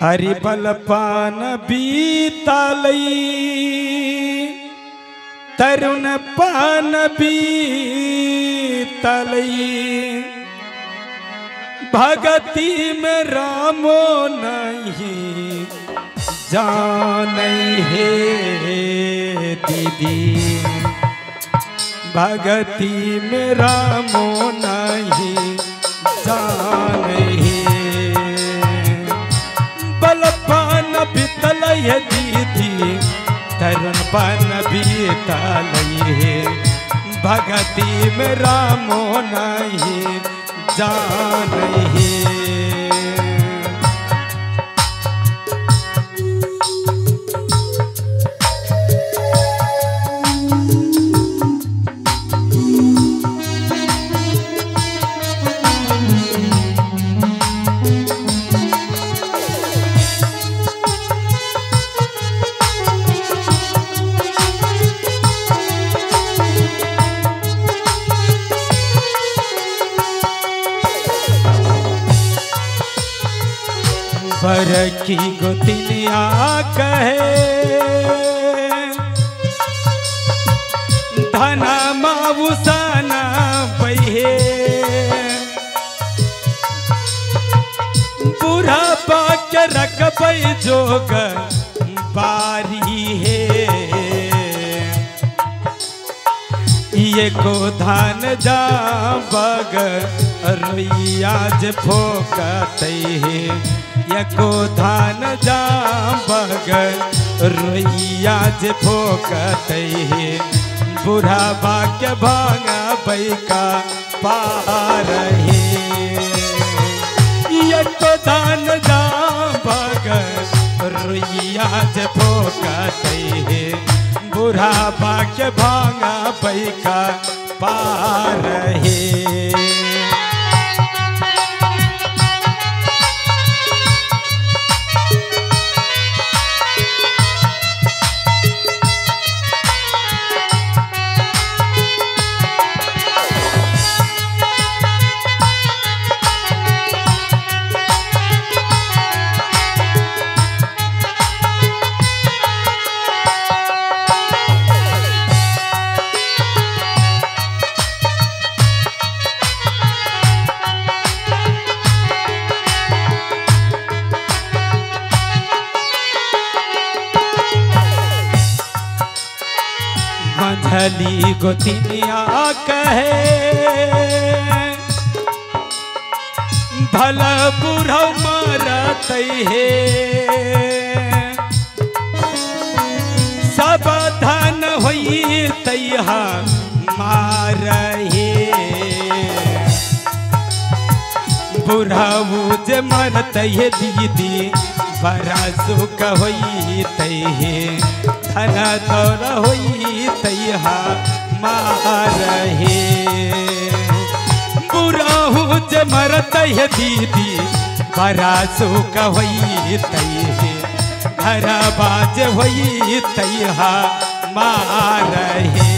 हरि बल पान बीतलई तरुण पान बीतलई भगति में रामो नहीं जानई हे दीदी भगति में रामो नहीं जानई हे बल पान बीतलई है दीदी तरुण पान बीतलई है भगति में रामो नहीं जानई है बर की गोतिनिया कहे धना माऊसाना बहे बुरा पाक रख जोग बारी है ये को धान जा बग रोइयाज फोकत है यको धान जा बग रोइयाज फोकत है बुढ़ा बाक्य भांगा बैका पार है यको धान जा बग रोइयाज फोकत है बुढ़ा बाक्य भांगा बैका पार है मंझली गोतिनिया कहे भला बुढ़ा मरत है सब धन होई तैहा मार हे बुढ़ाऊ जे मरत है दीदी बड़ा सुख होई तैहे धन दौर होई तैहा मार हे बुढ़ाऊ जे मरत है दीदी बड़ा सुख होई तैहे घर बाज होई तैहा मार हे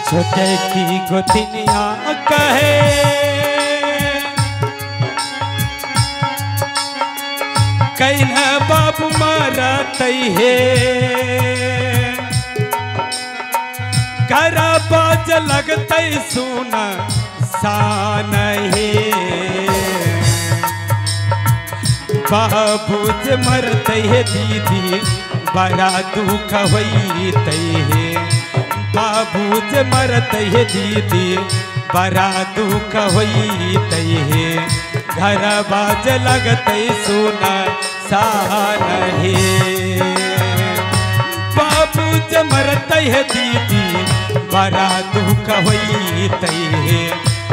छोटे की गोतिनिया कहे कैला बाबू मारत है घर बाज लगत सुना सान है बाबू जे मरत है दीदी बड़ा दुख होई है बाबू जे मरत है दीदी बड़ा दुख होई है घर बाज लगत सोना सान है बाबू जे मरते है दीदी बड़ा दुख होते है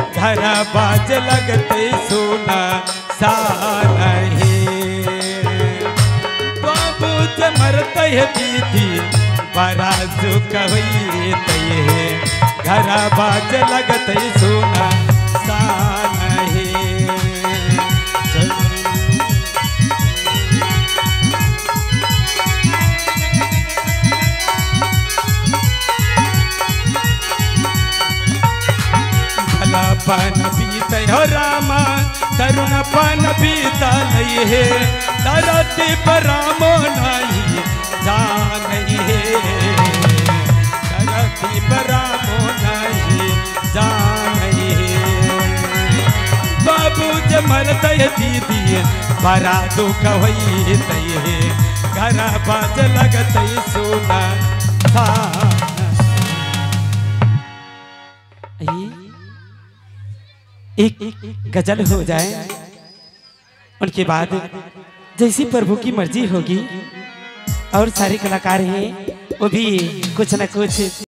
घर बाज लगते सोना सारा है बाबू जे मरते है दीदी बड़ा दुख होते है घर बाज लगते सोना सारा है पन बीत हो रामा तरुण पन बीता नहीं है धरती पर रामो नहीं जान है धरती पर रामो नहीं जान है बाबू जे मरते दीदी बड़ा दुख होते है घर बाज लगते सोना था एक गजल हो जाए उनके बाद जैसी प्रभु की मर्जी होगी और सारे कलाकार हैं वो भी कुछ न कुछ